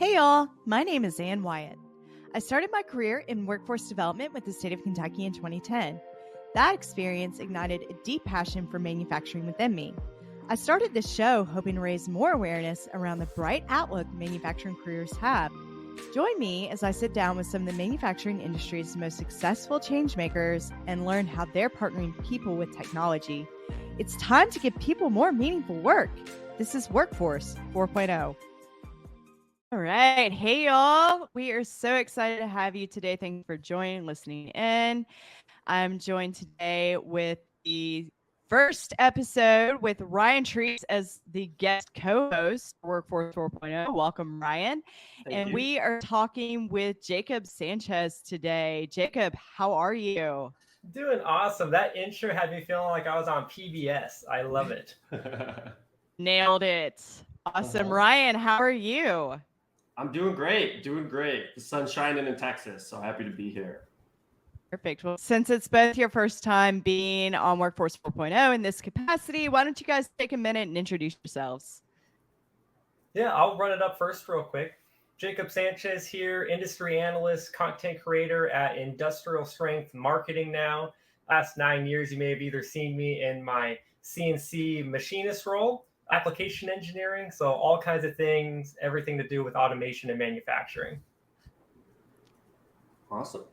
Hey y'all, my name is Ann Wyatt. I started my career in workforce development with the state of Kentucky in 2010. That experience ignited a deep passion for manufacturing within me. I started this show hoping to raise more awareness around the bright outlook manufacturing careers have. Join me as I sit down with some of the manufacturing industry's most successful changemakers and learn how they're partnering people with technology. It's time to give people more meaningful work. This is Workforce 4.0. All right. Hey, y'all. We are so excited to have you today. Thanks for joining and listening in. I'm joined today with the first episode with Ryan Treece as the guest co-host for Workforce 4.0. Welcome, Ryan. Thank you. We are talking with Jacob Sanchez today. Jacob, how are you? Doing awesome. That intro had me feeling like I was on PBS. I love it. Nailed it. Awesome. Ryan, how are you? I'm doing great. The sun's shining in Texas, so happy to be here. Perfect. Well, since it's both your first time being on Workforce 4.0 in this capacity, why don't you guys take a minute and introduce yourselves? Yeah, I'll run it up first real quick. Jacob Sanchez here, industry analyst, content creator at Industrial Strength Marketing now. Last 9 years, you may have either seen me in my CNC machinist role, application engineering, so all kinds of things, everything to do with automation and manufacturing. Awesome.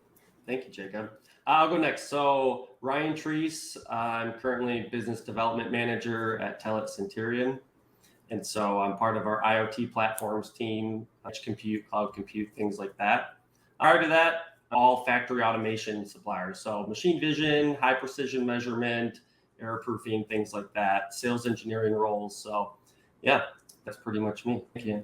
Thank you, Jacob. I'll go next. So Ryan Treece, I'm currently business development manager at 𝗘𝗽𝗶𝘀𝗍𝗲. And so I'm part of our IoT platforms team, edge compute, cloud compute, things like that. Prior to that, all factory automation suppliers. So machine vision, high precision measurement, error proofing, things like that, sales engineering roles. So yeah, that's pretty much me. Thank you.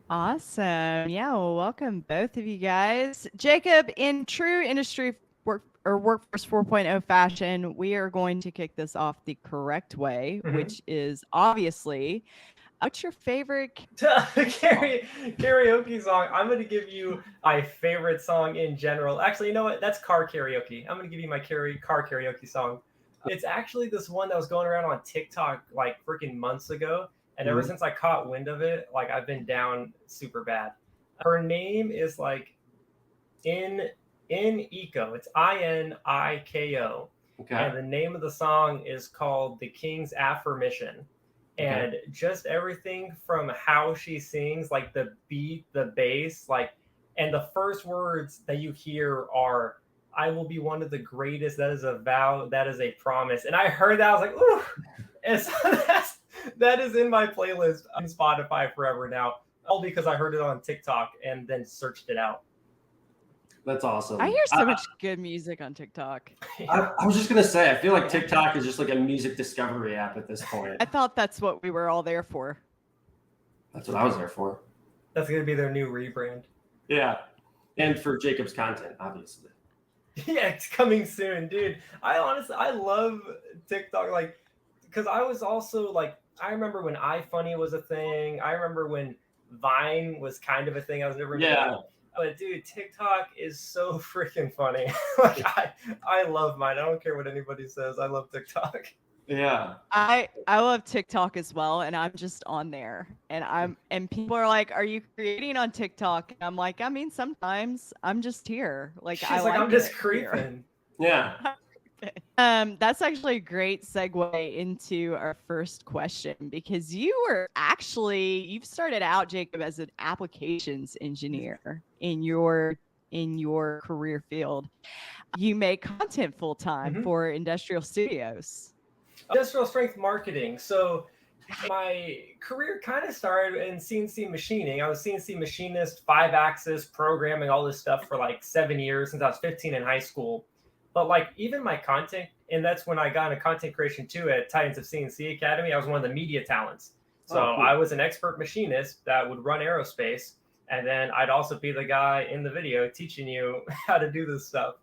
Awesome. Yeah, well, welcome both of you guys. Jacob, in true industry Workforce 4.0 fashion, we are going to kick this off the correct way, which is obviously, what's your favorite karaoke song? I'm going to give you my favorite song in general. Actually, you know what? That's car karaoke. I'm going to give you my car karaoke song. It's actually this one that was going around on TikTok like freaking months ago. And ever since I caught wind of it, like I've been down super bad. Her name is like Niko. It's INIKO. Okay. And the name of the song is called The King's Affirmation. And just everything from how she sings, like the beat, the bass, like, and the first words that you hear are, I will be one of the greatest. That is a vow. That is a promise. And I heard that. I was like, ooh. And so that is in my playlist on Spotify forever now, all because I heard it on TikTok and then searched it out. That's awesome. I hear so much good music on TikTok. I was just going to say, I feel like TikTok is just like a music discovery app at this point. I thought that's what we were all there for. That's what I was there for. That's going to be their new rebrand. Yeah. And for Jacob's content, obviously. Yeah, it's coming soon, dude. I love TikTok, like, because I was also like, I remember when iFunny was a thing. I remember when Vine was kind of a thing. I was never into. But dude, TikTok is so freaking funny. Like I love mine. I don't care what anybody says. I love TikTok. Yeah. I love TikTok as well, and I'm just on there. And people are like, "Are you creating on TikTok?" And I'm like, I mean, sometimes I'm just here. Like She's like I'm just creeping. Yeah. That's actually a great segue into our first question, because you've started out, Jacob, as an applications engineer in your career field. You make content full time for Industrial Studios. Industrial Strength Marketing. So my career kind of started in CNC machining. I was CNC machinist, 5-axis programming, all this stuff for like 7 years since I was 15 in high school. But like even my content, and that's when I got into content creation too at Titans of CNC Academy. I was one of the media talents. So cool. I was an expert machinist that would run aerospace. And then I'd also be the guy in the video teaching you how to do this stuff.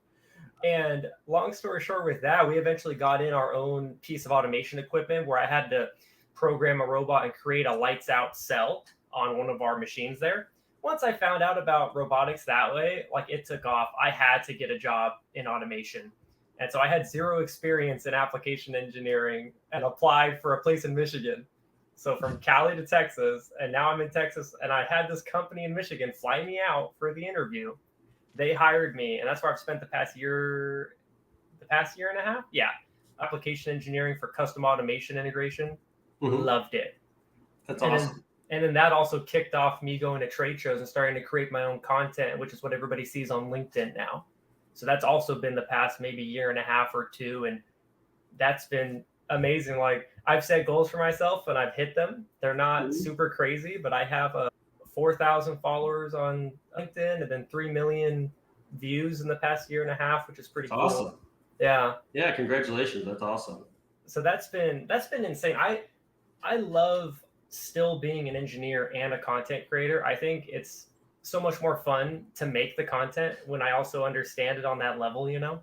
And long story short with that, we eventually got in our own piece of automation equipment where I had to program a robot and create a lights out cell on one of our machines there. Once I found out about robotics that way, like it took off. I had to get a job in automation. And so I had zero experience in application engineering and applied for a place in Michigan. So from Cali to Texas, and now I'm in Texas, and I had this company in Michigan fly me out for the interview. They hired me, and that's where I've spent the past year and a half. Yeah, application engineering for custom automation integration. Loved it. That's awesome. And then that also kicked off me going to trade shows and starting to create my own content, which is what everybody sees on LinkedIn now. So that's also been the past maybe year and a half or two, and that's been amazing. Like, I've set goals for myself and I've hit them. They're not super crazy, but I have 4,000 followers on LinkedIn and then 3 million views in the past year and a half, which is pretty cool. Awesome. Yeah. Yeah. Congratulations. That's awesome. So that's been insane. I love still being an engineer and a content creator. I think it's so much more fun to make the content when I also understand it on that level, you know?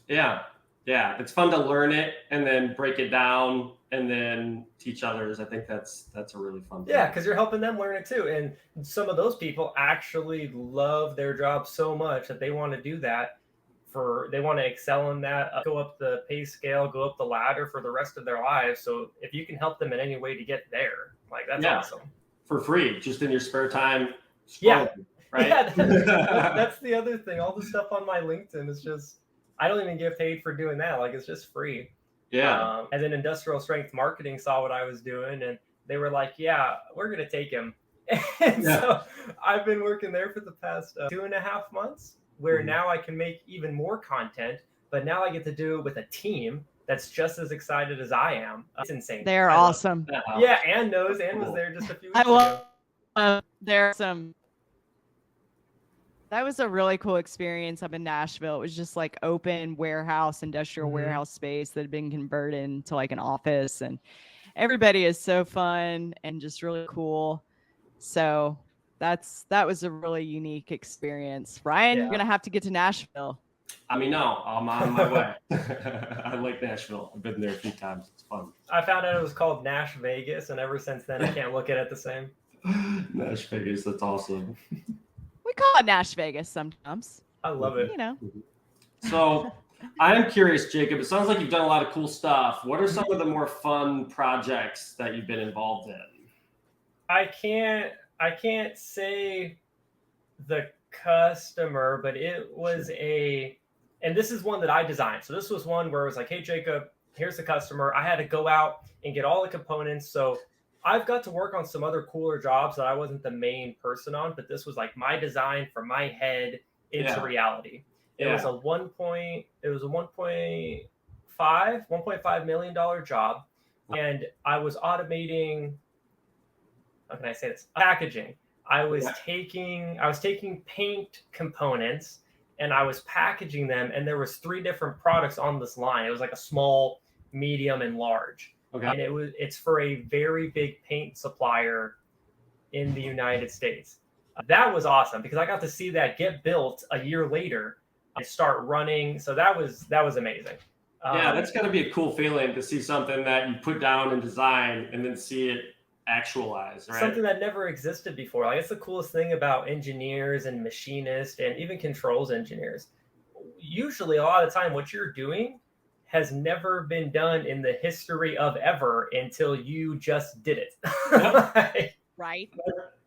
Yeah. Yeah. It's fun to learn it and then break it down and then teach others. I think that's a really fun thing. Yeah, because you're helping them learn it too. And some of those people actually love their job so much that they want to do that. They want to excel in that, go up the pay scale, go up the ladder for the rest of their lives. So if you can help them in any way to get there, like, that's awesome. For free, just in your spare time. Yeah. Right. Yeah, that's the other thing. All the stuff on my LinkedIn is just, I don't even get paid for doing that. Like, it's just free. Yeah. And then Industrial Strength Marketing saw what I was doing, and they were like, yeah, we're going to take him. And so I've been working there for the past 2.5 months, where now I can make even more content, but now I get to do it with a team that's just as excited as I am. It's insane. They're awesome. Yeah, Ann knows. Ann was there just a few weeks ago. That was a really cool experience up in Nashville. It was just like open warehouse, industrial warehouse space that had been converted into like an office, and everybody is so fun and just really cool. So that was a really unique experience. Ryan, you're gonna have to get to Nashville. I mean, no, I'm on my way. I like Nashville. I've been there a few times. It's fun. I found out it was called Nash Vegas, and ever since then I can't look at it the same. Nash Vegas, that's awesome. We call it Nash Vegas sometimes. I love it. You know. So I'm curious, Jacob, it sounds like you've done a lot of cool stuff. What are some of the more fun projects that you've been involved in? I can't say the customer, but it was and this is one that I designed. So this was one where it was like, hey, Jacob, here's the customer. I had to go out and get all the components. So I've got to work on some other cooler jobs that I wasn't the main person on, but this was like my design from my head into reality. It was a $1.5 million job. And I was automating, how can I say this? Packaging. I was taking paint components and I was packaging them, and there was 3 different products on this line. It was like a small, medium, and large. Okay. And it's for a very big paint supplier in the United States. That was awesome because I got to see that get built a year later and start running. So that was amazing. Yeah, that's got to be a cool feeling to see something that you put down in design and then see it actualize, right? Something that never existed before. Like, it's the coolest thing about engineers and machinists and even controls engineers. Usually, a lot of the time, what you're doing has never been done in the history of ever until you just did it. Right?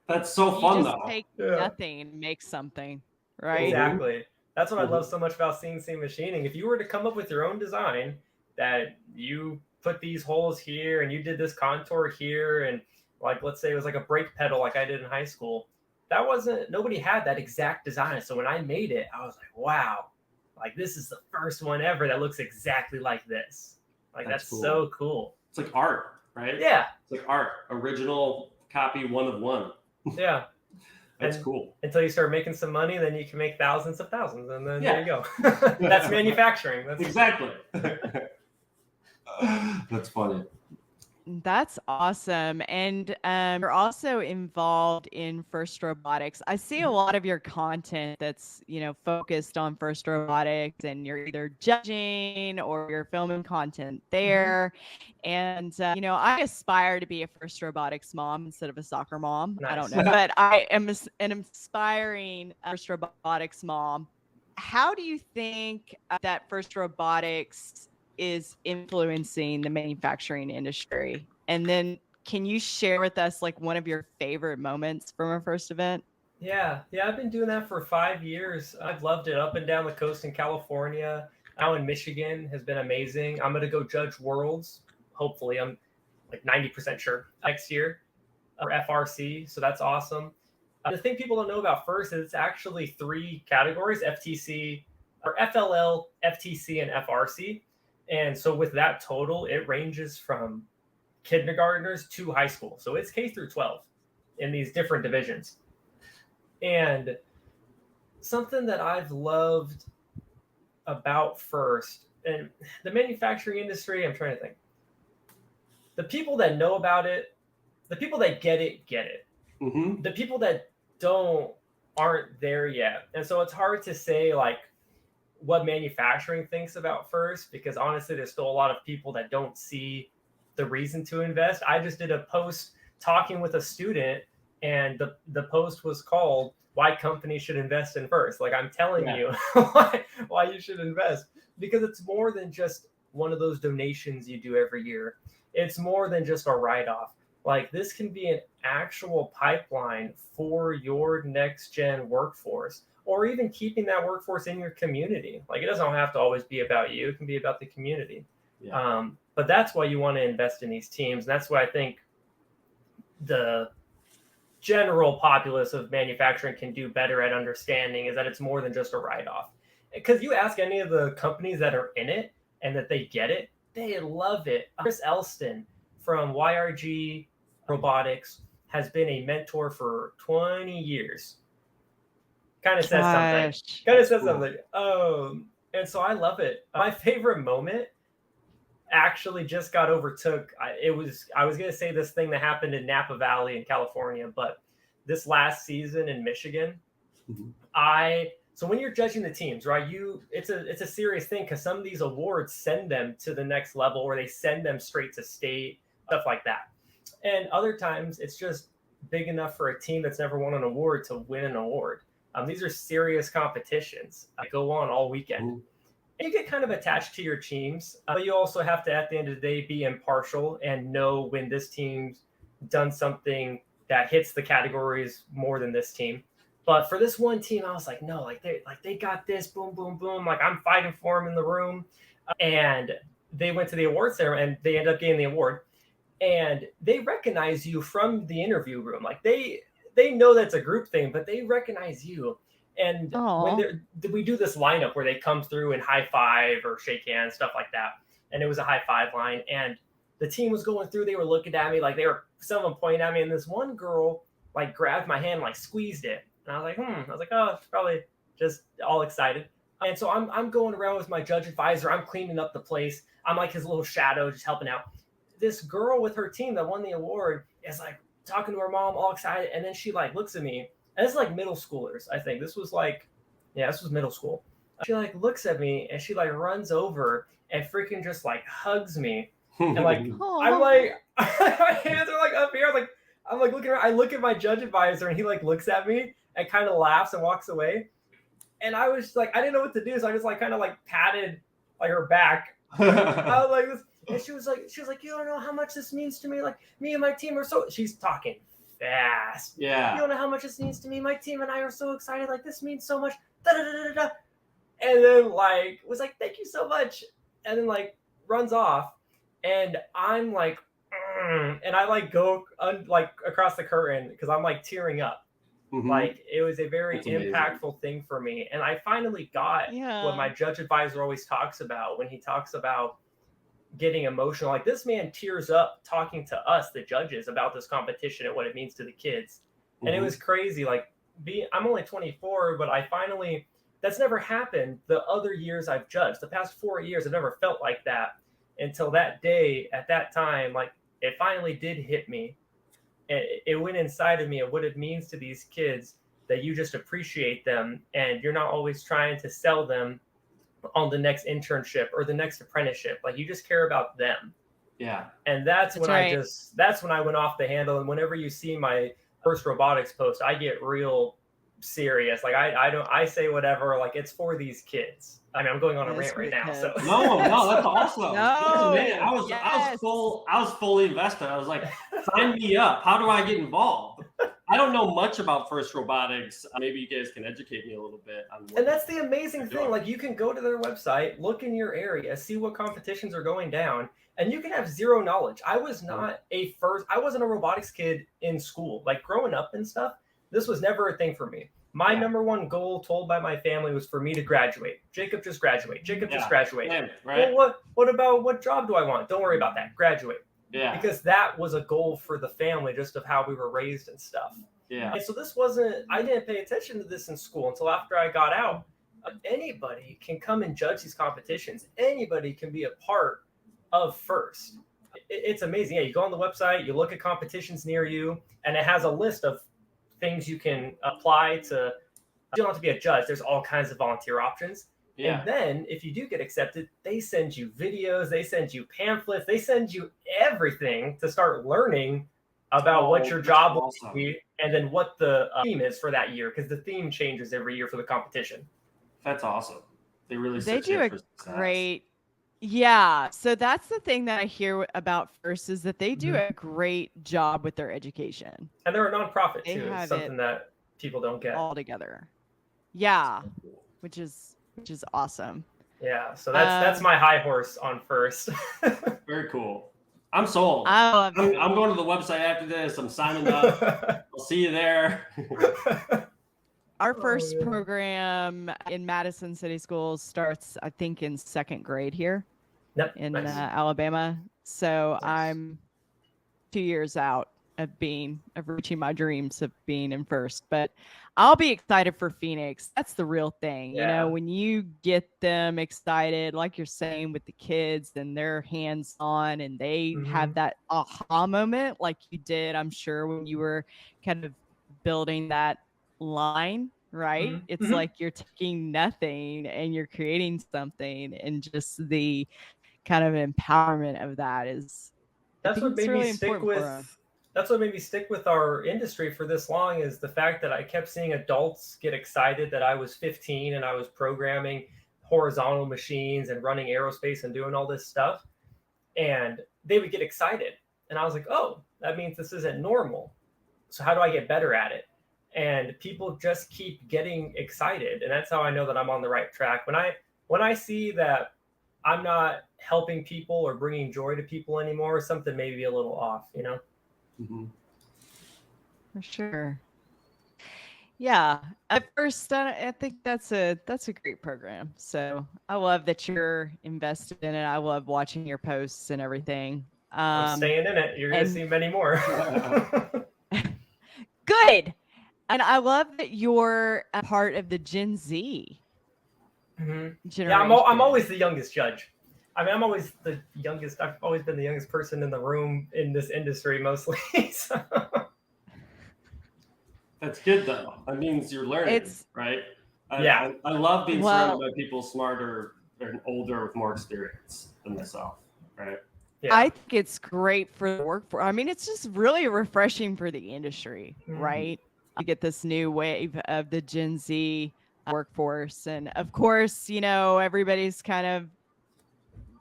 That's so fun, though. You just take nothing and make something, right? Exactly. That's what I love so much about CNC machining. If you were to come up with your own design, that you put these holes here and you did this contour here, and like, let's say it was like a brake pedal like I did in high school, nobody had that exact design. So when I made it, I was like, wow, like, this is the first one ever that looks exactly like this. Like, that's cool. So cool. It's like art, right? Yeah. It's like art. Original copy, one of one. Yeah. That's cool. Until you start making some money, then you can make thousands of thousands, and then there you go. That's manufacturing. Exactly. That's funny. That's awesome. And you're also involved in FIRST Robotics. I see a lot of your content that's, focused on FIRST Robotics, and you're either judging or you're filming content there. And, I aspire to be a FIRST Robotics mom instead of a soccer mom. Nice. I don't know, but I am an aspiring FIRST Robotics mom. How do you think that FIRST Robotics is influencing the manufacturing industry? And then can you share with us like one of your favorite moments from our first event? Yeah, I've been doing that for 5 years. I've loved it. Up and down the coast in California, now in Michigan has been amazing. I'm gonna go judge Worlds. Hopefully, I'm like 90% sure next year for FRC. So that's awesome. The thing people don't know about first is it's actually 3 categories: FTC or FLL, FTC, and FRC. And so with that total, it ranges from kindergartners to high school. So it's K through 12 in these different divisions. And something that I've loved about first, and the manufacturing industry, I'm trying to think. The people that know about it, the people that get it, get it. Mm-hmm. The people that don't aren't there yet. And so it's hard to say like what manufacturing thinks about first, because honestly, there's still a lot of people that don't see the reason to invest. I just did a post talking with a student, and the post was called "Why Companies Should Invest in First." Like, I'm telling you why you should invest, because it's more than just one of those donations you do every year. It's more than just a write-off. Like, this can be an actual pipeline for your next gen workforce, or even keeping that workforce in your community. Like, it doesn't have to always be about you. It can be about the community. Yeah. But that's why you want to invest in these teams. And that's why I think the general populace of manufacturing can do better at understanding, is that it's more than just a write-off. Because you ask any of the companies that are in it and that they get it, they love it. Chris Elston from YRG Robotics has been a mentor for 20 years. Kind of says something. And so I love it. My favorite moment actually just got overtook. I was going to say this thing that happened in Napa Valley in California, but this last season in Michigan, so when you're judging the teams, right, it's a serious thing, because some of these awards send them to the next level, or they send them straight to state, stuff like that. And other times it's just big enough for a team that's never won an award to win an award. These are serious competitions that go on all weekend. And you get kind of attached to your teams, but you also have to, at the end of the day, be impartial and know when this team's done something that hits the categories more than this team. But for this one team, I was like, no, they got this, boom, boom, boom. Like, I'm fighting for them in the room. And they went to the award ceremony, and they ended up getting the award. And they recognize you from the interview room. Like, they know that's a group thing, but they recognize you. And when we do this lineup where they come through and high five or shake hands, stuff like that. And it was a high five line. And the team was going through, they were looking at me, like some of them pointing at me. And this one girl like grabbed my hand, like squeezed it. And I was like, I was like, oh, it's probably just all excited. And so I'm going around with my judge advisor. I'm cleaning up the place. I'm like his little shadow, just helping out. This girl with her team that won the award is like talking to her mom, all excited. And then she like looks at me. And it's like middle schoolers, I think. This was middle school. She like looks at me, and she like runs over and freaking just like hugs me. And like, I'm like, my hands are like up here. I'm like looking around. I look at my judge advisor, and he like looks at me and kind of laughs and walks away. And I was like, I didn't know what to do. So I just like kind of like patted like her back. I was like this. And she was like, you don't know how much this means to me. Like, me and my team are so, she's talking fast. Yeah. You don't know how much this means to me. My team and I are so excited. Like, this means so much. Da-da-da-da-da. And then like was like, thank you so much. And then like runs off. And I'm like, and I like go like across the curtain, because I'm like tearing up. Like, it was a very impactful thing for me. And I finally got what my judge advisor always talks about when he talks about getting emotional. Like, this man tears up talking to us, the judges, about this competition and what it means to the kids. And it was crazy. Like, I'm only 24, but that's never happened the other years I've judged. The past 4 years, I've never felt like that until that day. At that time, like, it finally did hit me. It went inside of me of what it means to these kids, that you just appreciate them, and you're not always trying to sell them on the next internship or the next apprenticeship. Like, you just care about them. Yeah. And that's when I went off the handle. And whenever you see my first robotics post, I get real serious. Like I say whatever, like it's for these kids. I mean, I'm going on a rant right now. So no, that's awesome. No, man, I was fully invested. I was like, sign me up. How do I get involved? I don't know much about FIRST Robotics. Maybe you guys can educate me a little bit on what. And that's the amazing thing. Like, you can go to their website, look in your area, see what competitions are going down, and you can have zero knowledge. I wasn't a robotics kid in school. Like, growing up and stuff, this was never a thing for me. My number one goal told by my family was for me to graduate. Jacob, just graduate. Jacob, just graduate. Yeah, right. Well, what about what job do I want? Don't worry about that. Graduate. Yeah. Because that was a goal for the family, just of how we were raised and stuff. Yeah. And so I didn't pay attention to this in school until after I got out. Anybody can come and judge these competitions. Anybody can be a part of FIRST. It's amazing. Yeah, you go on the website, you look at competitions near you, and it has a list of things you can apply to. You don't have to be a judge. There's all kinds of volunteer options. Yeah. And then if you do get accepted, they send you videos, they send you pamphlets, they send you everything to start learning about what your job will be, and then what the theme is for that year, because the theme changes every year for the competition. That's awesome. They really do a great. Yeah, so that's the thing that I hear about FIRST, is that they do a great job with their education. And they're a nonprofit too. It's something that people don't get all together. Yeah, which is awesome. Yeah, so that's my high horse on FIRST. Very cool. I'm sold. I'm going to the website after this. I'm signing up. I'll see you there. Our first program in Madison City Schools starts, I think, in second grade here in Alabama. So I'm 2 years out of reaching my dreams of being in FIRST, but I'll be excited for Phoenix. That's the real thing. You know, when you get them excited, like you're saying, with the kids and they're hands on and they have that aha moment, like you did, I'm sure, when you were kind of building that line, right? It's like you're taking nothing and you're creating something, and just the kind of empowerment of that is, that's what made me stick with. That's what made me stick with our industry for this long, is the fact that I kept seeing adults get excited that I was 15 and I was programming horizontal machines and running aerospace and doing all this stuff. And they would get excited. And I was like, oh, that means this isn't normal. So how do I get better at it? And people just keep getting excited. And that's how I know that I'm on the right track. When I see that I'm not helping people or bringing joy to people anymore, something may be a little off, you know? For sure. Yeah. At FIRST, I think that's a great program. So I love that you're invested in it. I love watching your posts and everything. I'm staying in it. You're going to see many more. Good. And I love that you're a part of the Gen Z generation. Yeah, I'm always the youngest judge. I mean, I'm always the youngest. I've always been the youngest person in the room in this industry, mostly. So. That's good, though. That means you're learning, right? I love being surrounded by people smarter and older with more experience than myself, right? Yeah. I think it's great for the workforce. I mean, it's just really refreshing for the industry, right? You get this new wave of the Gen Z workforce. And of course, you know, everybody's kind of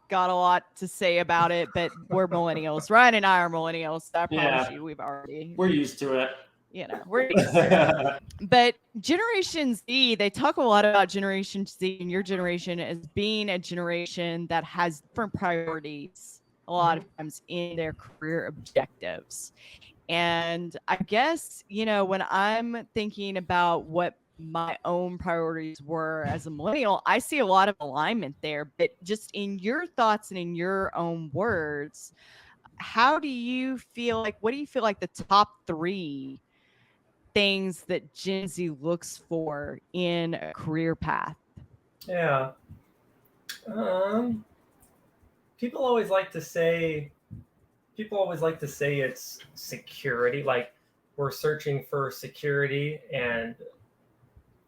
got a lot to say about it, but we're millennials. Ryan and I are millennials. So I promise you, we're used to it. You know, we're used to it. But Generation Z, they talk a lot about Generation Z and your generation as being a generation that has different priorities a lot of times in their career objectives. And I guess, you know, when I'm thinking about what my own priorities were as a millennial, I see a lot of alignment there. But just in your thoughts and in your own words, how do you feel like, what do you feel like the top 3 things that Gen Z looks for in a career path? Yeah. People always like to say it's security, like we're searching for security, and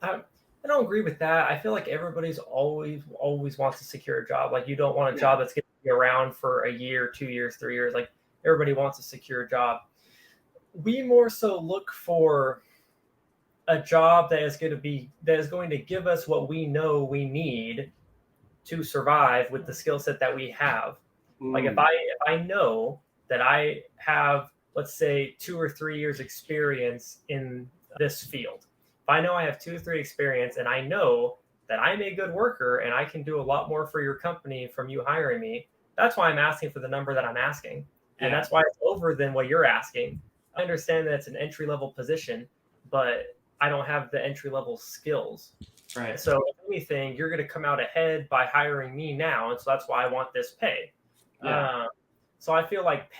I don't agree with that. I feel like everybody's always wants a secure job. Like, you don't want a job that's going to be around for a year, 2 years, 3 years. Like, everybody wants a secure job. We more so look for a job that is going to give us what we know we need to survive with the skill set that we have. Like if I know that I have, let's say, 2 or 3 years experience in this field, if I know I have 2 or 3 experience and I know that I'm a good worker and I can do a lot more for your company from you hiring me, that's why I'm asking for the number that I'm asking. And that's why it's over than what you're asking. I understand that it's an entry-level position, but I don't have the entry-level skills. Right. So if anything, you're going to come out ahead by hiring me now. And so that's why I want this pay. Yeah. So I feel like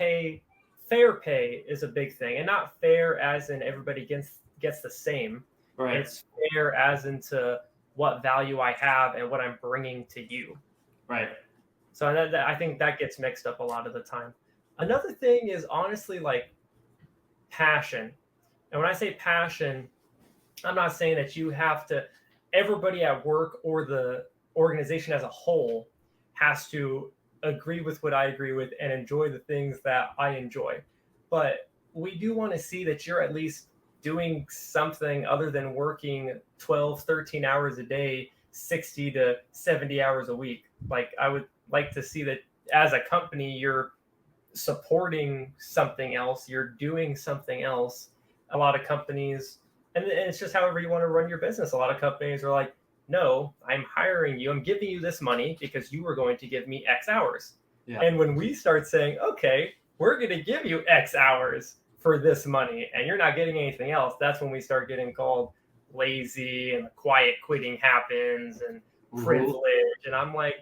fair pay is a big thing, and not fair as in everybody gets the same. Right. It's fair as into what value I have and what I'm bringing to you. Right. So I think that gets mixed up a lot of the time. Another thing is honestly like passion. And when I say passion, I'm not saying that you have to, everybody at work or the organization as a whole has to agree with what I agree with and enjoy the things that I enjoy. But we do want to see that you're at least doing something other than working 12, 13 hours a day, 60 to 70 hours a week. Like I would like to see that as a company, you're supporting something else, you're doing something else. A lot of companies, and it's just however you want to run your business. A lot of companies are like, no, I'm hiring you. I'm giving you this money because you are going to give me X hours. Yeah. And when we start saying, okay, we're going to give you X hours for this money and you're not getting anything else, that's when we start getting called lazy and quiet quitting happens and privilege. And I'm like,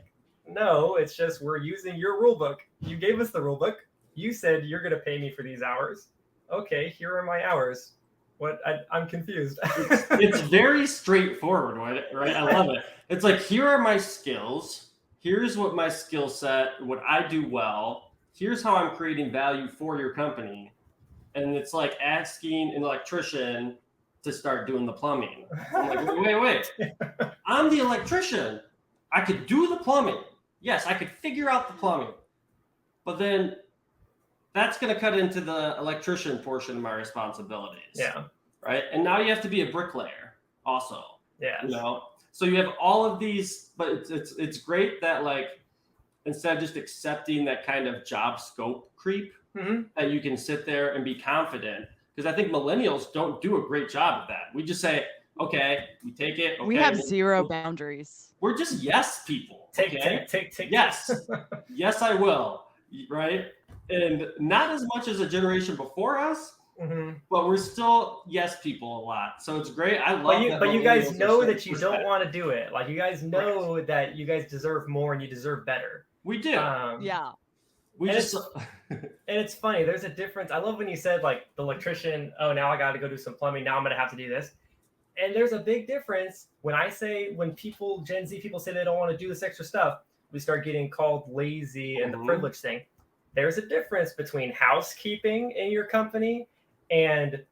no, it's just we're using your rule book. You gave us the rule book. You said you're going to pay me for these hours. Okay, here are my hours. What? I'm confused. It's very straightforward, right? I love it. It's like, here are my skills. Here's what my skill set, what I do well. Here's how I'm creating value for your company. And it's like asking an electrician to start doing the plumbing. I'm like, wait. I'm the electrician. I could do the plumbing. Yes, I could figure out the plumbing. But then that's going to cut into the electrician portion of my responsibilities. Yeah. Right. And now you have to be a bricklayer also. Yeah. You know, so you have all of these, but it's great that like, instead of just accepting that kind of job scope creep, that you can sit there and be confident. Because I think millennials don't do a great job of that. We just say, okay, we take it. Okay, we have zero boundaries. We're just yes people. Take. Yes. Yes, I will. Right. And not as much as a generation before us, but we're still yes people a lot. So it's great. I love that. But you guys know that you don't want to do it. Like you guys know that you guys deserve more and you deserve better. We do. Yeah. And it's funny. There's a difference. I love when you said like the electrician, oh, now I got to go do some plumbing. Now I'm going to have to do this. And there's a big difference when people, Gen Z people say they don't want to do this extra stuff, we start getting called lazy and the privilege thing. There's a difference between housekeeping in your company and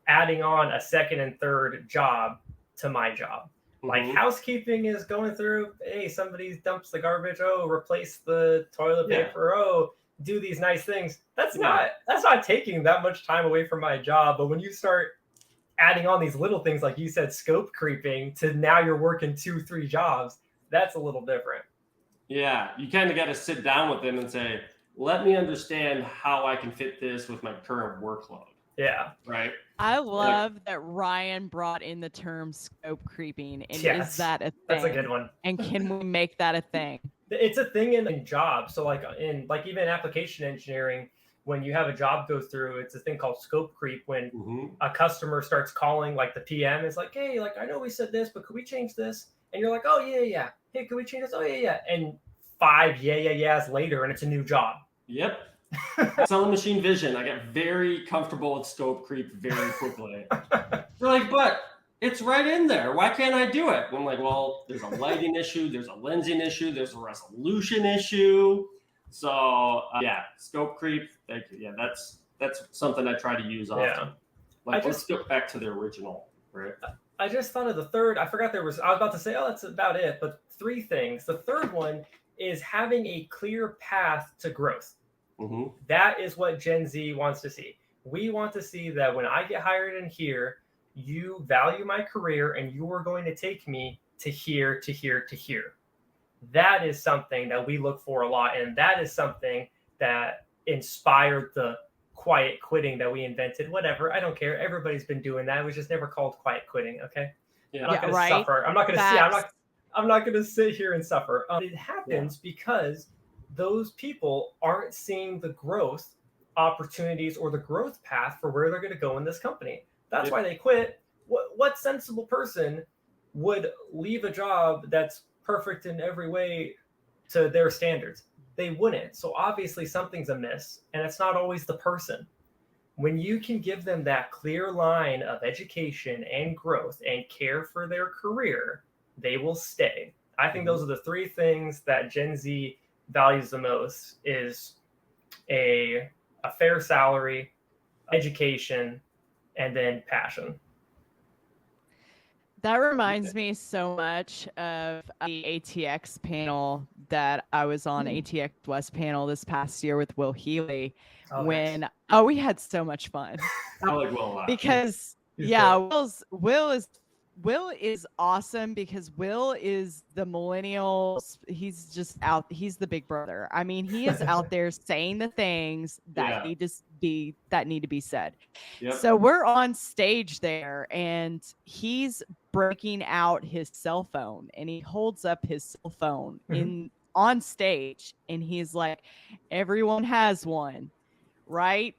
adding on a second and third job to my job. Like housekeeping is going through, hey, somebody dumps the garbage, oh, replace the toilet paper, oh, do these nice things. That's not taking that much time away from my job. But when you start adding on these little things, like you said, scope creeping to now you're working 2-3 jobs, that's a little different. Yeah, you kind of got to sit down with them and say, let me understand how I can fit this with my current workload. Yeah. Right. I love that Ryan brought in the term scope creeping. And is that a thing? That's a good one. And can we make that a thing? It's a thing in jobs. So like even application engineering, when you have a job go through, it's a thing called scope creep. When a customer starts calling, like the PM is like, hey, like I know we said this, but could we change this? And you're like, oh yeah. Hey, could we change this? Oh yeah. And 5 yeahs later, and it's a new job. Yep. Selling machine vision, I got very comfortable with scope creep very quickly. You're like, but it's right in there. Why can't I do it? I'm like, well, there's a lighting issue, there's a lensing issue, there's a resolution issue. So scope creep. Thank you. Yeah, that's something I try to use often. Yeah. Like, let's get back to the original, right? I just thought of the third. I forgot I was about to say, oh, that's about it. But 3 things. The third one is having a clear path to growth. That is what Gen Z wants to see. We want to see that when I get hired in here, you value my career and you are going to take me to here, to here, to here. That is something that we look for a lot. And that is something that inspired the quiet quitting that we invented. Whatever, I don't care. Everybody's been doing that. It was just never called quiet quitting. Okay. Yeah. I'm not going to suffer. I'm not going to see. I'm not going to sit here and suffer. It happens because those people aren't seeing the growth opportunities or the growth path for where they're going to go in this company. That's why they quit. What sensible person would leave a job that's perfect in every way to their standards? They wouldn't. So obviously something's amiss, and it's not always the person. When you can give them that clear line of education and growth and care for their career, they will stay. I think those are the three things that Gen Z values the most: is a fair salary, education, and then passion. That reminds me so much of the ATX panel that I was on, ATX West panel this past year with Will Healy. We had so much fun. I like Will a lot. Because Will is awesome, because Will is the millennials. He's just out. He's the big brother. I mean, he is out there saying the things that need to be said. Yep. So we're on stage there, and he's breaking out his cell phone, and he holds up his cell phone on stage, and he's like, "Everyone has one, right?"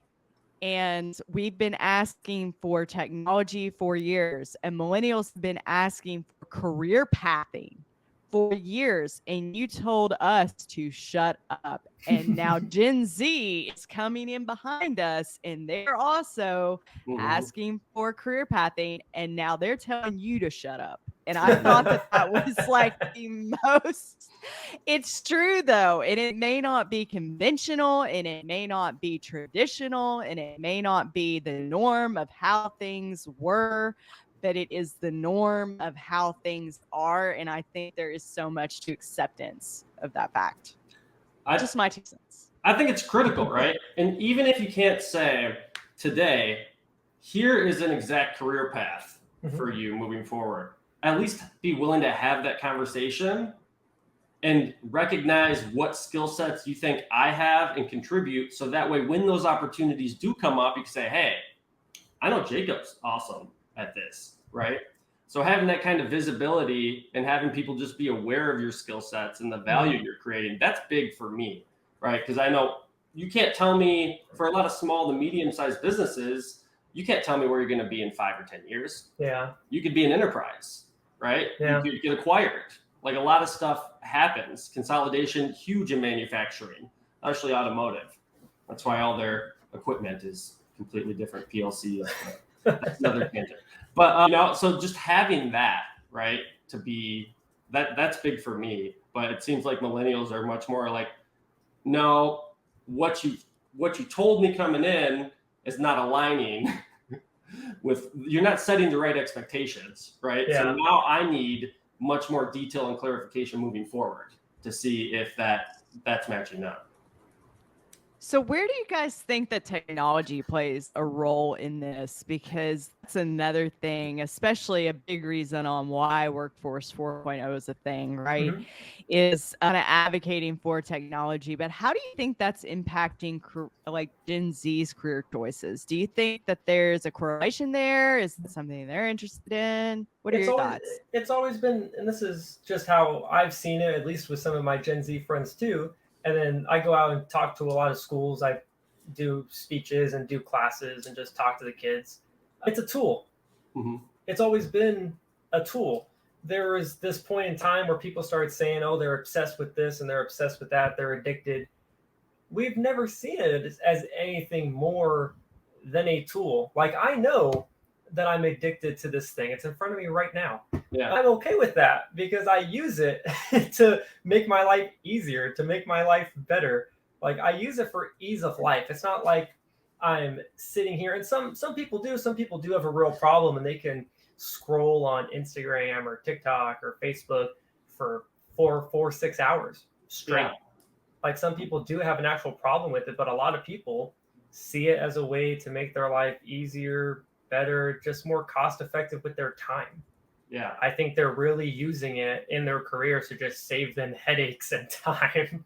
And we've been asking for technology for years, and millennials have been asking for career pathing for years, and you told us to shut up. And now Gen Z is coming in behind us, and they're also asking for career pathing, and now they're telling you to shut up. And I thought that was like the most, it's true though. And it may not be conventional, and it may not be traditional, and it may not be the norm of how things were, but it is the norm of how things are. And I think there is so much to acceptance of that fact. Just my 2 cents. I think it's critical, right? And even if you can't say today, here is an exact career path for you moving forward, at least be willing to have that conversation and recognize what skill sets you think I have and contribute. So that way, when those opportunities do come up, you can say, hey, I know Jacob's awesome at this, right? So having that kind of visibility and having people just be aware of your skill sets and the value you're creating, that's big for me, right? Because I know you can't tell me, for a lot of small to medium-sized businesses, you can't tell me where you're going to be in 5 or 10 years. Yeah. You could be an enterprise, right? Yeah. You could get acquired. Like, a lot of stuff happens. Consolidation, huge in manufacturing, especially automotive. That's why all their equipment is completely different PLC. That's another tangent. But, so just having that, right, to be, that's big for me. But it seems like millennials are much more like, no, what you told me coming in is not aligning with, you're not setting the right expectations, right? Yeah. So now I need much more detail and clarification moving forward to see if that's matching up. So where do you guys think that technology plays a role in this? Because that's another thing, especially a big reason on why Workforce 4.0 is a thing, right? Is kind of advocating for technology. But how do you think that's impacting like Gen Z's career choices? Do you think that there's a correlation there? Is it something they're interested in? What are your thoughts? It's always been, and this is just how I've seen it, at least with some of my Gen Z friends too. And then I go out and talk to a lot of schools. I do speeches and do classes and just talk to the kids. It's a tool. It's always been a tool. There was this point in time where people started saying, oh, they're obsessed with this and they're obsessed with that. They're addicted. We've never seen it as anything more than a tool. Like, I know that I'm addicted to this thing. It's in front of me right now. Yeah. I'm okay with that because I use it to make my life easier, to make my life better. Like, I use it for ease of life. It's not like I'm sitting here, and some people do. Some people do have a real problem, and they can scroll on Instagram or TikTok or Facebook for 6 hours straight. Yeah. Like, some people do have an actual problem with it, but a lot of people see it as a way to make their life easier, better, just more cost effective with their time. Yeah. I think they're really using it in their careers to just save them headaches and time.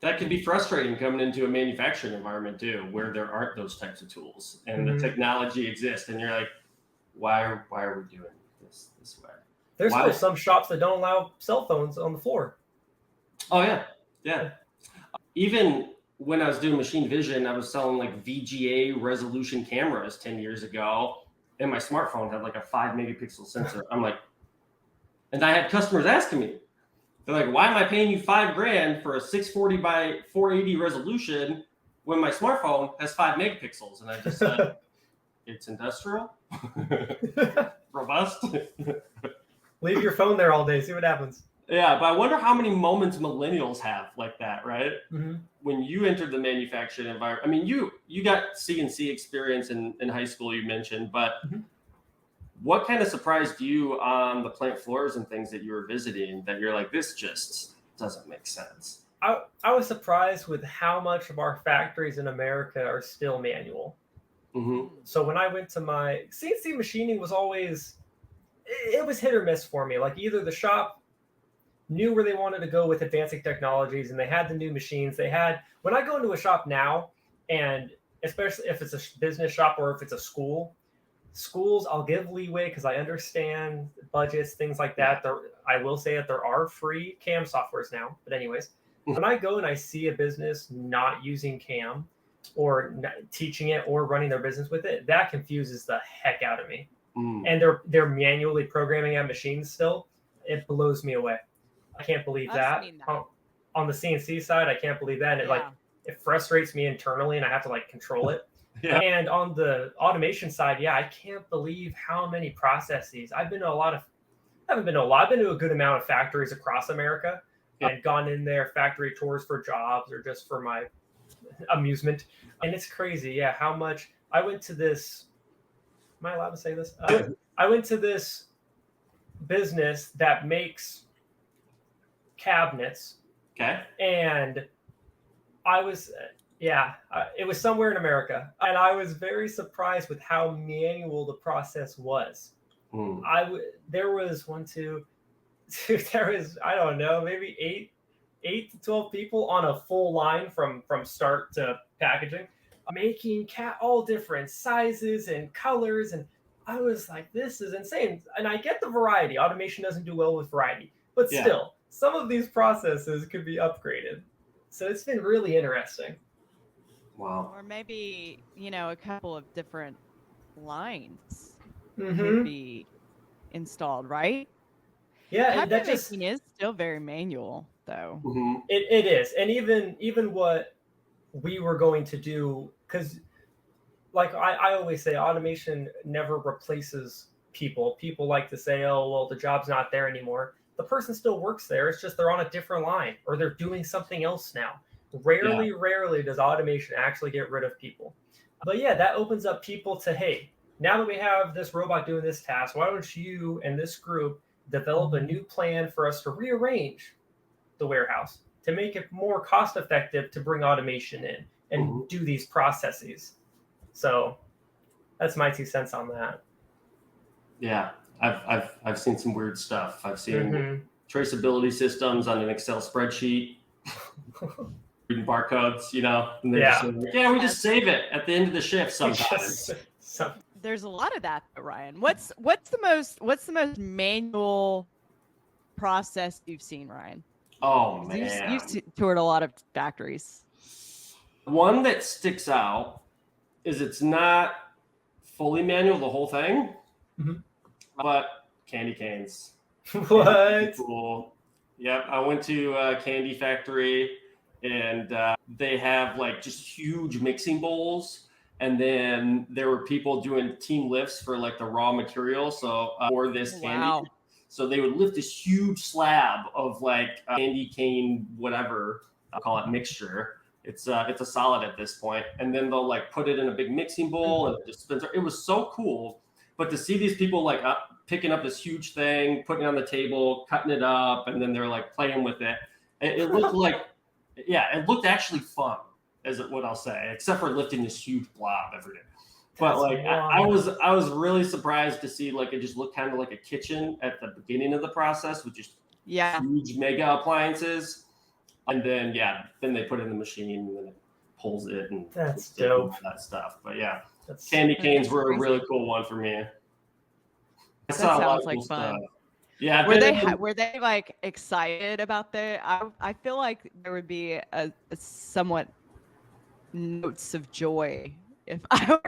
That can be frustrating coming into a manufacturing environment too, where there aren't those types of tools and the technology exists, and you're like, why are we doing this way? There's still some shops that don't allow cell phones on the floor. Oh yeah. Even when I was doing machine vision, I was selling like VGA resolution cameras 10 years ago, and my smartphone had like a 5 megapixel sensor. I'm like, and I had customers asking me, they're like, why am I paying you $5,000 for a 640 by 480 resolution when my smartphone has 5 megapixels? And I just said, it's industrial, robust. Leave your phone there all day, see what happens. Yeah, but I wonder how many moments millennials have like that, right? Mm-hmm. When you entered the manufacturing environment, I mean, you got CNC experience in high school, you mentioned, but what kind of surprised you on the plant floors and things that you were visiting that you're like, this just doesn't make sense? I was surprised with how much of our factories in America are still manual. Mm-hmm. So when I went to my CNC machining was always, it was hit or miss for me. Like either the shop knew where they wanted to go with advancing technologies and they had the new machines they had. When I go into a shop now, and especially if it's a business shop or if it's a schools, I'll give leeway because I understand budgets, things like that. I will say that there are free CAM softwares now. But anyways, when I go and I see a business not using CAM or teaching it or running their business with it, that confuses the heck out of me. And they're manually programming at machines still. It blows me away. I can't believe that. On the CNC side, I can't believe that. And it frustrates me internally and I have to like control it. Yeah. And on the automation side, I can't believe how many processes. I've been to a good amount of factories across America and gone in there factory tours for jobs or just for my amusement. And it's crazy. Yeah. How much I went to this. Am I allowed to say this? I went to this business that makes cabinets. Okay. And I was, it was somewhere in America. And I was very surprised with how manual the process was. There was I don't know, maybe 8 to 12 people on a full line from start to packaging, making all different sizes and colors. And I was like, this is insane. And I get the variety. Automation doesn't do well with variety, but still, some of these processes could be upgraded. So it's been really interesting. Wow. Or maybe, a couple of different lines could be installed, right? Yeah, cabinet making is still very manual, though. It is. And even what we were going to do, because like I always say, automation never replaces people. People like to say, oh, well, the job's not there anymore. The person still works there. It's just they're on a different line or they're doing something else now. Rarely does automation actually get rid of people. But that opens up people to, hey, now that we have this robot doing this task, why don't you and this group develop a new plan for us to rearrange the warehouse to make it more cost effective to bring automation in and do these processes. So that's my 2 cents on that. Yeah, I've seen some weird stuff. I've seen traceability systems on an Excel spreadsheet, reading barcodes, and they're we just save it at the end of the shift sometimes. There's a lot of that, Ryan. What's the most manual process you've seen, Ryan? Oh man, you've toured a lot of factories. One that sticks out is it's not fully manual, the whole thing, but candy canes. What? Cool. Yep, I went to a candy factory, and they have like just huge mixing bowls. And then there were people doing team lifts for like the raw material. So for this candy, so they would lift this huge slab of like candy cane, whatever I'll call it, mixture. It's a solid at this point, and then they'll like put it in a big mixing bowl and a dispenser. It was so cool, but to see these people like picking up this huge thing, putting it on the table, cutting it up, and then they're like playing with it. It looked like, it looked actually fun. Is what I'll say, except for lifting this huge blob every day. But like I was really surprised to see like it just looked kind of like a kitchen at the beginning of the process with just huge mega appliances, and then they put it in the machine and then it pulls it and that's dope. All that stuff. But yeah, candy canes were a really cool one for me. That sounds like fun. Yeah, were they like excited about the? I feel like there would be a somewhat notes of joy if I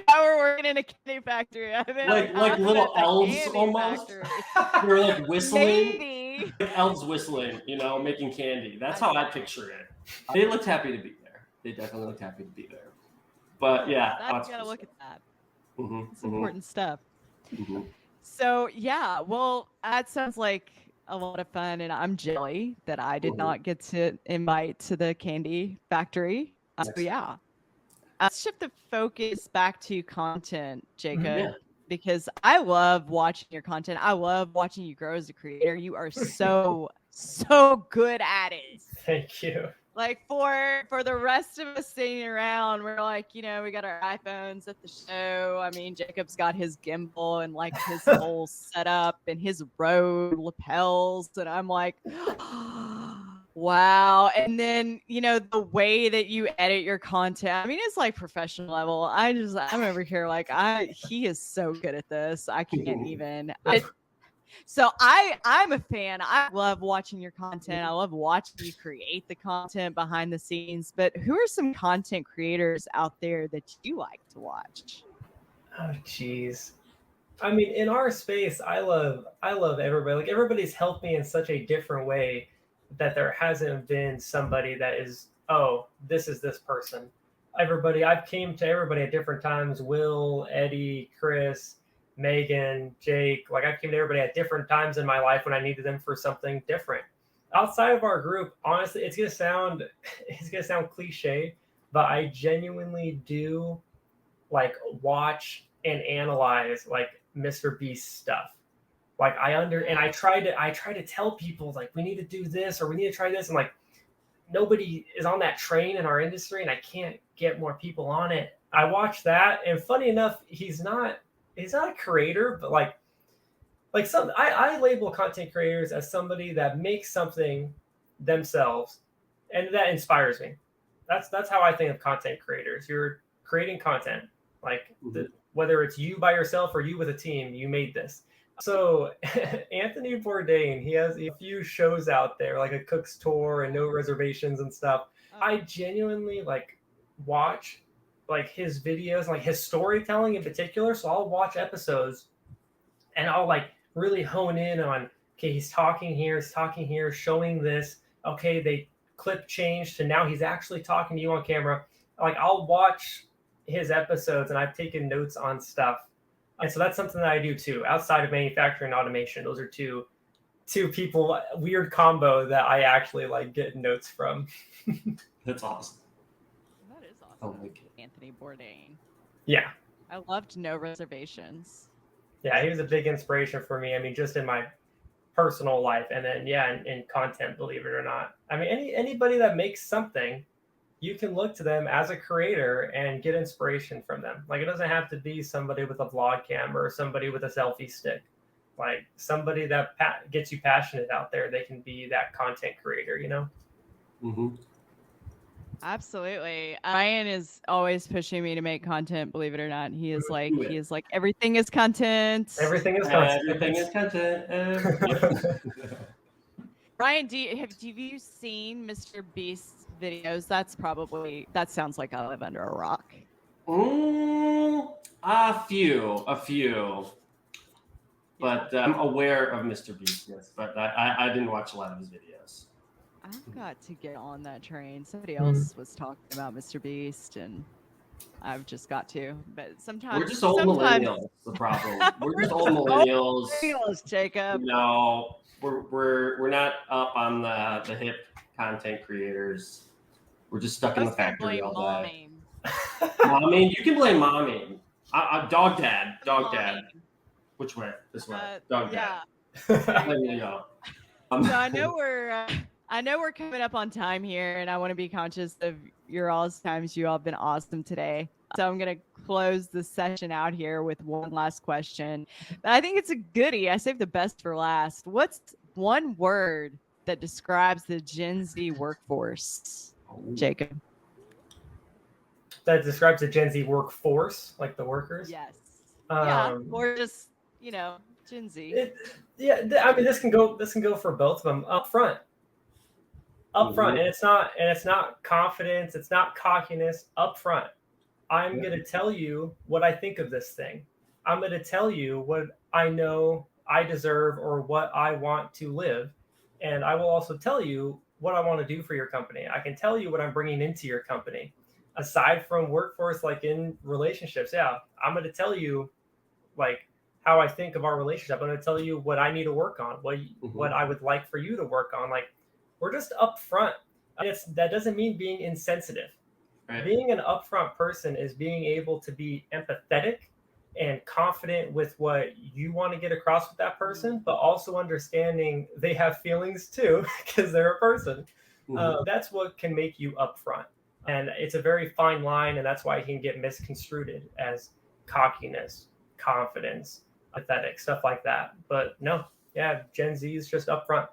were working in a candy factory. I mean, like little elves almost. They were like whistling. Maybe. Like elves whistling, you know, making candy. That's how I picture it. They looked happy to be there. They definitely looked happy to be there. But yeah, you gotta look at that. It's Mm-hmm. important stuff. Mm-hmm. So yeah, well, that sounds like a lot of fun, and I'm jelly that I did not get to invite to the candy factory. So yeah, let's shift the focus back to content, Jacob, because I love watching your content. I love watching you grow as a creator. You are so good at it. Thank you. Like for the rest of us sitting around, we're like, you know, we got our iPhones at the show. I mean, Jacob's got his gimbal and like his whole setup and his Rode lapels, and I'm like, wow. And then, you know, the way that you edit your content, I mean, it's like professional level. I'm over here like he is so good at this. I can't even. So I'm a fan. I love watching your content. I love watching you create the content behind the scenes. But who are some content creators out there that you like to watch? Oh, geez. I mean, in our space, I love everybody. Like everybody's helped me in such a different way that there hasn't been somebody that is, oh, this is this person. I've came to everybody at different times. Will, Eddie, Chris, Megan, Jake, like I've came to everybody at different times in my life when I needed them for something different. Outside of our group, honestly, it's gonna sound cliche, but I genuinely do like watch and analyze like Mr. Beast stuff. Like I try to tell people like we need to do this or we need to try this, and like nobody is on that train in our industry, and I can't get more people on it. I watch that, and funny enough, he's not a creator, but like I label content creators as somebody that makes something themselves, and that inspires me. That's how I think of content creators. You're creating content, like whether it's you by yourself or you with a team, you made this. So Anthony Bourdain, he has a few shows out there, like a cook's tour and no reservations and stuff. I genuinely like watch like his videos, like his storytelling in particular. So I'll watch episodes and I'll like really hone in on, okay, he's talking here, showing this. Okay, they clip changed to now he's actually talking to you on camera. Like I'll watch his episodes and I've taken notes on stuff. And so that's something that I do too, outside of manufacturing and automation. Those are two people, weird combo that I actually like get notes from. That's awesome. That is awesome. Anthony Bourdain. Yeah. I loved No Reservations. Yeah, he was a big inspiration for me. I mean, just in my personal life, and then in content, believe it or not. I mean, anybody that makes something, you can look to them as a creator and get inspiration from them. Like it doesn't have to be somebody with a vlog camera or somebody with a selfie stick. Like somebody that gets you passionate out there, they can be that content creator, you know? Mm-hmm. Absolutely. Ryan is always pushing me to make content, believe it or not. He is like everything is content. Everything is content. Everything is content. Ryan, have you seen Mr. Beast's videos? That sounds like I live under a rock. A few. But I'm aware of Mr. Beast, yes. But I didn't watch a lot of his videos. I've got to get on that train. Somebody else was talking about Mr. Beast, and I've just got to. But sometimes we're just old millennials. The problem. We're just old millennials. Jacob. No, we're not up on the hip content creators. We're just stuck in the factory all day. Mommy, you can blame mommy. I'm dog dad. Which way? This way. Dog dad. There you go. So I know we're coming up on time here, and I want to be conscious of your all's times. You all have been awesome today. So I'm going to close the session out here with one last question. But I think it's a goodie. I saved the best for last. What's one word that describes the Gen Z workforce, Jacob? That describes the Gen Z workforce, like the workers? Yes. Or just, Gen Z. I mean, this can go for both of them. Upfront, and it's not confidence, it's not cockiness. Upfront, I'm going to tell you what I think of this thing. I'm going to tell you what I know I deserve or what I want to live, and I will also tell you what I want to do for your company. I can tell you what I'm bringing into your company. Aside from workforce, like in relationships, I'm going to tell you like how I think of our relationship. I'm going to tell you what I need to work on, what I would like for you to work on. Like, we're just upfront. That doesn't mean being insensitive. Right. Being an upfront person is being able to be empathetic and confident with what you want to get across with that person, but also understanding they have feelings too, because they're a person. That's what can make you upfront. And it's a very fine line, and that's why it can get misconstrued as cockiness, confidence, pathetic, stuff like that. But no, Gen Z is just upfront.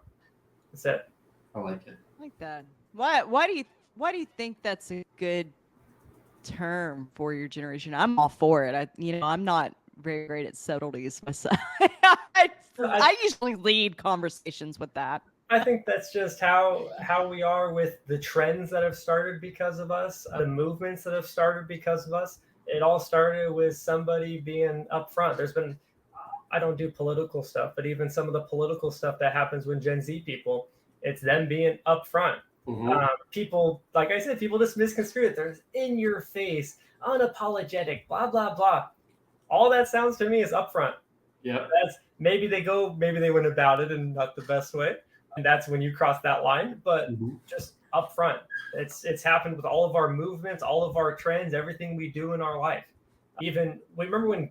That's it. I like it. I like that. Why do you think that's a good term for your generation? I'm all for it. I'm not very great at subtleties myself. I usually lead conversations with that. I think that's just how we are with the trends that have started because of us, the movements that have started because of us. It all started with somebody being upfront. There's been, I don't do political stuff, but even some of the political stuff that happens with Gen Z people, it's them being upfront. People, like I said, people just misconstrue it. They're in your face, unapologetic, blah, blah, blah. All that sounds to me is upfront. Yeah. Maybe they went about it in not the best way. And that's when you cross that line, but just upfront. It's happened with all of our movements, all of our trends, everything we do in our life. Even we remember when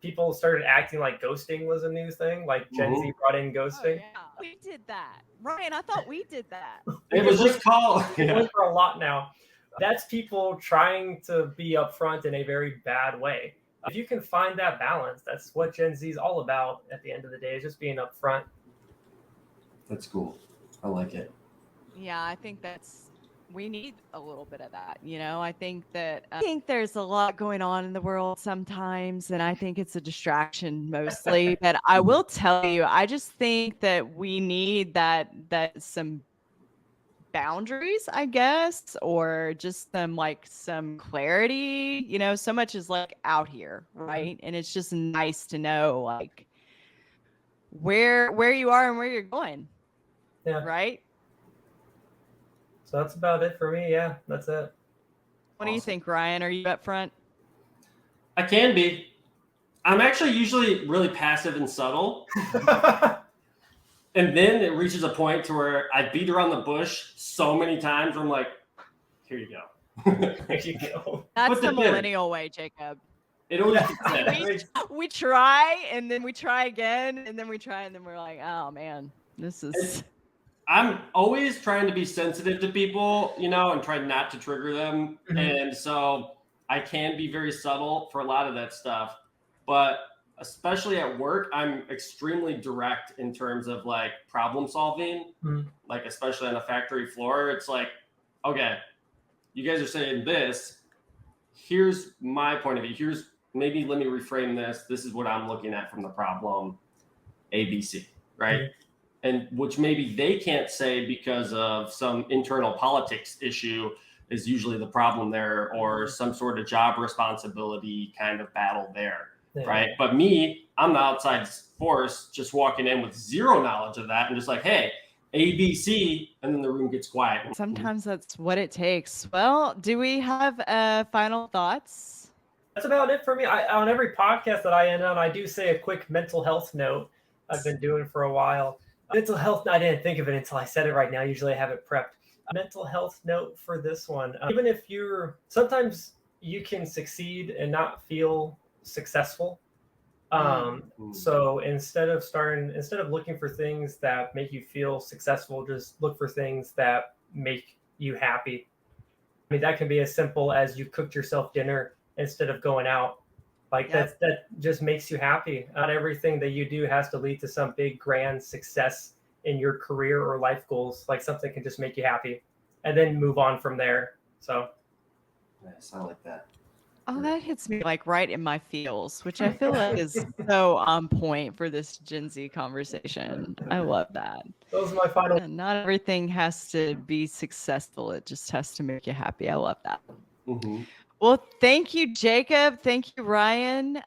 people started acting like ghosting was a new thing, like Gen Z brought in ghosting. Oh, yeah. We did that. Ryan, I thought we did that. It was just called for a lot now. That's people trying to be upfront in a very bad way. If you can find that balance, that's what Gen Z is all about at the end of the day, is just being upfront. That's cool. I like it. Yeah, I think we need a little bit of that. I think there's a lot going on in the world sometimes, and I think it's a distraction mostly. But I will tell you, I just think that we need that some boundaries, I guess, or just some clarity. So much is like out here, right? And it's just nice to know like where you are and where you're going. Yeah. Right. So that's about it for me. Yeah, that's it. What do you think, Ryan? Are you up front? I can be. I'm actually usually really passive and subtle. And then it reaches a point to where I beat around the bush so many times where I'm like, here you go. There you go. That's the millennial way, Jacob. It always gets we try, and then we try again, and then we try, and then we're like, oh, man, this is... I'm always trying to be sensitive to people, and try not to trigger them. And so I can be very subtle for a lot of that stuff. But especially at work, I'm extremely direct in terms of like problem solving, like especially on the factory floor. It's like, okay, you guys are saying this. Here's my point of view. Maybe let me reframe this. This is what I'm looking at from the problem ABC, right? And which maybe they can't say because of some internal politics issue is usually the problem there, or some sort of job responsibility kind of battle there, right? But me, I'm the outside force just walking in with zero knowledge of that and just like, hey, ABC, and then the room gets quiet. Sometimes that's what it takes. Well, do we have final thoughts? That's about it for me. On every podcast that I end on, I do say a quick mental health note I've been doing for a while. Mental health, I didn't think of it until I said it right now. Usually I have it prepped. A mental health note for this one. Even if sometimes you can succeed and not feel successful. So instead of looking for things that make you feel successful, just look for things that make you happy. I mean, that can be as simple as you cooked yourself dinner instead of going out. Like Yep. that just makes you happy. Not everything that you do has to lead to some big grand success in your career or life goals. Like something can just make you happy and then move on from there. So Nice, I like that. Oh, that hits me like right in my feels, which I feel like is so on point for this Gen Z conversation. I love that. those are my final. And not everything has to be successful. It just has to make you happy. I love that. Mm-hmm. Well, thank you, Jacob. Thank you, Ryan.